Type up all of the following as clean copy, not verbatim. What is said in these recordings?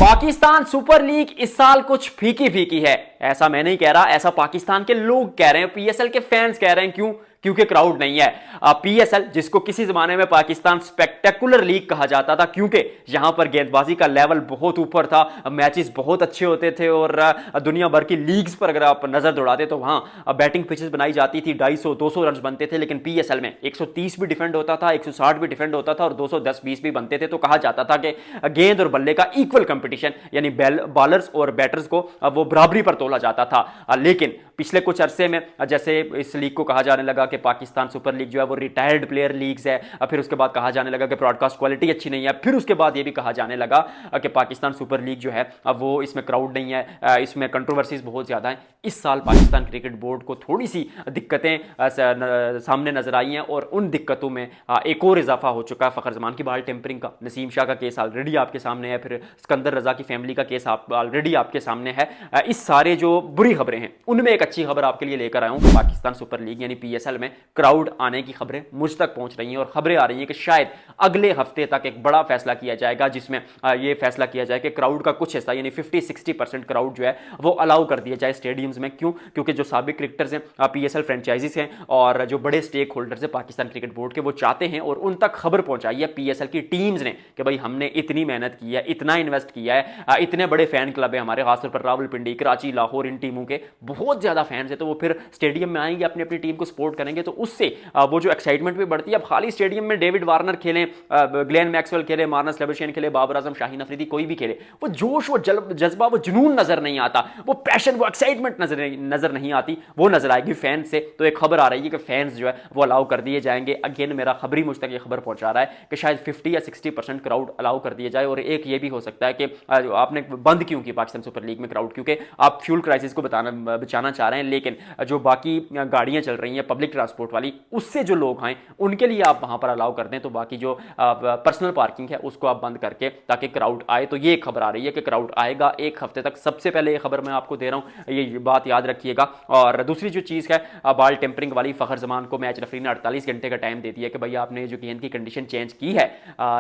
Pakistan super league इस साल कुछ फीकी फीकी है। ऐसा मैं नहीं कह रहा, ऐसा पाकिस्तान के लोग कह रहे हैं, पीएसएल के फैंस कह रहे हैं। क्यों? क्योंकि क्राउड नहीं है। पीएसएल जिसको किसी जमाने में पाकिस्तान स्पेक्टेकुलर लीग कहा जाता था, क्योंकि यहां पर गेंदबाजी का लेवल बहुत ऊपर था, मैचेस बहुत अच्छे होते थे और दुनिया भर की लीग्स पर अगर आप नजर दौड़ाते तो वहां बैटिंग पिचेस बनाई जाती थी, 250-200 रन बनते थे। लेकिन पीएसएल में 130 भी डिफेंड होता था, 160 भी डिफेंड होता था और 210-20 भी बनते थे। तो कहा जाता था कि गेंद और बल्ले का इक्वल कंपटीशन, यानी बॉलर्स और बैटर्स को वो बराबरी पर तोला जाता था। लेकिन पिछले कुछ अरसे में जैसे इस लीग को कहा जाने लगा कि पाकिस्तान सुपर लीग जो है वो रिटायर्ड प्लेयर लीग्स है, फिर उसके बाद कहा जाने लगा कि ब्रॉडकास्ट क्वालिटी अच्छी नहीं है, फिर उसके बाद ये भी कहा जाने लगा कि पाकिस्तान सुपर लीग जो है अब वो इसमें क्राउड नहीं है, इसमें कंट्रोवर्सीज बहुत ज्यादा है। इस साल पाकिस्तान क्रिकेट बोर्ड को थोड़ी सी दिक्कतें सामने नजर आई हैं और उन दिक्कतों में एक और इजाफा हो चुका है फखर जमान की बॉल टेम्परिंग का। नसीम शाह का केस ऑलरेडी आपके सामने है, फिर सिकंदर रजा की फैमिली का केस ऑलरेडी आपके सामने है। इस सारे जो बुरी खबरें हैं उनमें एक अच्छी खबर आपके लिए लेकर आया हूं। पाकिस्तान सुपर लीग यानी पीएसएल में क्राउड आने की खबरें मुझ तक पहुंच रही हैं और खबरें आ रही हैं कि शायद अगले हफ्ते तक एक बड़ा फैसला किया जाएगा, जिसमें यह फैसला किया जाए कि क्राउड का कुछ हिस्सा यानी 50-60% क्राउड जो है वो अलाउ कर दिया जाए स्टेडियम्स में। क्यों? क्योंकि जो साबिक क्रिकेटर्स हैं, पीएसएल फ्रेंचाइजीज हैं और जो बड़े स्टेक होल्डर्स हैं पाकिस्तान क्रिकेट बोर्ड के, वो चाहते हैं और उन तक खबर पहुंचाई है पीएसएल की टीम्स ने कि भाई हमने इतनी मेहनत की है, इतना इन्वेस्ट किया है, इतने बड़े फैन क्लब है हमारे, खासतौर पर रावलपिंडी, कराची, लाहौर, इन टीमों के बहुत ज्यादा फैंस है। तो वो फिर स्टेडियम में आएंगे, अपनी अपनी टीम को सपोर्ट करेंगे, तो उससे वो जो एक्साइटमेंट भी बढ़ती है। अब खाली स्टेडियम में डेविड वार्नर खेलें, ग्लेन मैक्सवेल खेले, मार्नस लेबरशेन खेले, बाबर आजम, शाहीन अफरीदी, कोई भी खेले, वो जोश, वो जज्बा, वो जुनून नजर नहीं आता, वो पैशन, वो एक्साइटमेंट नजर नहीं आती। वो नजर आएगी फैंस से। तो एक खबर आ रही है कि फैंस जो है वो अलाउ कर दिए जाएंगे। अगेन मेरा खबरी मुझ तक ये खबर पहुंचा रहा है कि शायद 50 या 60% क्राउड अलाउ कर दिया जाए। और एक ये भी हो सकता है कि आपने बंद क्यों की पाकिस्तान सुपर लीग में क्राउड, क्योंकि आप फ्यूल क्राइसिस को बचाना चाह रहे हैं, लेकिन जो बाकी गाड़ियां चल रही हैं पब्लिक ट्रांसपोर्ट वाली, उससे जो लोग हैं उनके लिए आप वहां पर अलाउ कर दें। तो बाकी जो पर्सनल पार्किंग है उसको आप बंद करके, ताकि क्राउड आए। तो ये खबर आ रही है कि क्राउड आएगा एक हफ्ते तक। सबसे पहले ये खबर मैं आपको दे रहा हूं, ये बात याद रखिएगा। और दूसरी जो चीज है बॉल टेम्परिंग वाली, फखर जमान को मैच रेफरी ने 48 घंटे का टाइम दे दिया कि भाई आपने जो गेंद की कंडीशन चेंज की है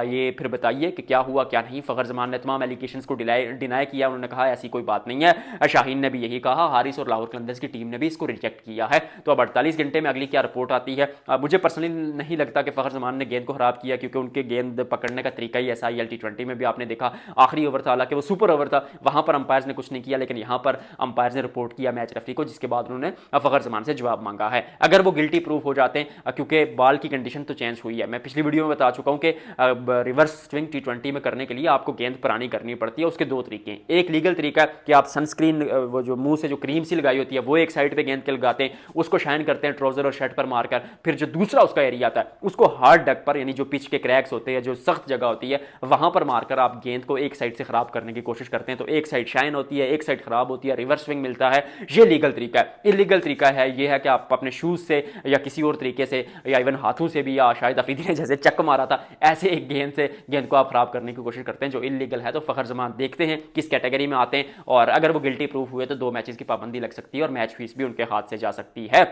ये फिर बताइए कि क्या हुआ क्या नहीं। फखर जमान ने तमाम एलिगेशंस को डिनाई किया। उन्होंने कहा ऐसी कोई बात नहीं है। शाहीन ने भी यही कहा, हारिस और लाहौर कलंदर्स की टीम ने भी इसको रिजेक्ट किया है। तो अब 48 घंटे में अगली क्या रिपोर्ट आती है। मुझे पर्सनली नहीं लगता कि फखर जमान ने गेंद को खराब किया, क्योंकि उनके गेंद पकड़ने का तरीका ही ऐसा। IL T20 में भी आपने देखा आखिरी ओवर था, हालांकि वो सुपर ओवर था, वहां पर अंपायर्स ने कुछ नहीं किया, लेकिन यहां पर अंपायर्स ने रिपोर्ट किया मैच रेफरी को, जिसके बाद उन्होंने फखर जमान से जवाब मांगा है। अगर वो गिल्टी प्रूफ हो जाते हैं, क्योंकि बॉल की कंडीशन तो चेंज हुई है। मैं पिछली वीडियो में बता चुका हूं कि रिवर्स स्विंग T20 में करने के लिए आपको गेंद पुरानी करनी पड़ती है। उसके दो तरीके हैं। एक लीगल तरीका है कि आप सनस्क्रीन, वो जो मुंह से जो क्रीम सी लगाई होती है वो एक साइड पे गेंद के लगाते हैं, उसको शाइन करते हैं ट्राउजर और शर्ट पर मारकर। फिर जो दूसरा उसका एरिया आता है उसको हार्ड डक पर, यानी जो पिच के क्रैक्स होते हैं, जो सख्त जगह होती है, वहां पर मारकर आप गेंद को एक साइड से खराब करने की कोशिश करते हैं। तो एक साइड शाइन होती है, एक साइड खराब होती है, रिवर्स स्विंग मिलता है। ये लीगल तरीका है। इलीगल तरीका है ये है कि आप अपने शूज से या किसी और तरीके से, या इवन हाथों से भी, या शायद अफरीदी ने जैसे चक मारा था ऐसे एक गेंद से गेंद को आप खराब करने की कोशिश करते हैं, जो इलीगल है। तो फखर जमान देखते हैं किस कैटेगरी में आते हैं, और अगर वो गिल्टी प्रूफ हुए तो 2 मैचेस की पाबंदी लग सकती है और मैच फीस भी उनके हाथ से जा सकती है।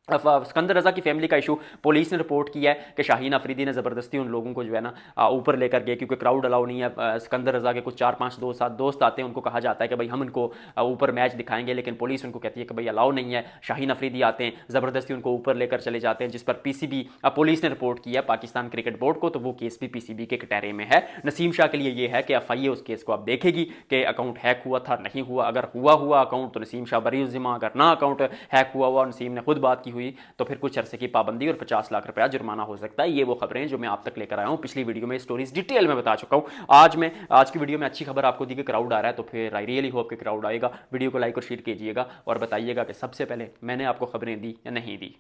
सिकंदर रजा की फैमिली का इशू, पुलिस ने रिपोर्ट किया है कि शाहीन अफरीदी ने ज़बरदस्ती उन लोगों को जो है ना ऊपर लेकर गए, क्योंकि क्राउड अलाउ नहीं है। सिकंदर रजा के कुछ 4-5 दोस्त आते हैं, उनको कहा जाता है कि भाई हम इनको ऊपर मैच दिखाएंगे, लेकिन पुलिस उनको कहती है कि भाई अलाउ नहीं है। शाहीन अफरीदी आते हैं, ज़बरदस्ती उनको ऊपर लेकर चले जाते हैं, जिस पर PCB पुलिस ने रिपोर्ट किया पाकिस्तान क्रिकेट बोर्ड को। तो वो केस भी PCB के कटहरे में है। नसीम शाह के लिए ये है कि FIA उस केस को आप देखेगी कि अकाउंट हैक हुआ था नहीं हुआ। अगर हुआ अकाउंट तो नसीम शाह बरी जिम्मा, अगर ना अकाउंट हैक हुआ नसीम ने खुद बात की हुई तो फिर कुछ अरसे की पाबंदी और 50 लाख रुपया जुर्माना हो सकता है। ये वो खबरें जो मैं आप तक लेकर आया हूं। पिछली वीडियो में स्टोरीज डिटेल में बता चुका हूं। आज की वीडियो में अच्छी खबर आपको दी कि क्राउड आ रहा है, तो फिर आई रियली होप कि क्राउड आएगा। वीडियो को लाइक और शेयर कीजिएगा और बताइएगा कि सबसे पहले मैंने आपको खबरें दी या नहीं दी।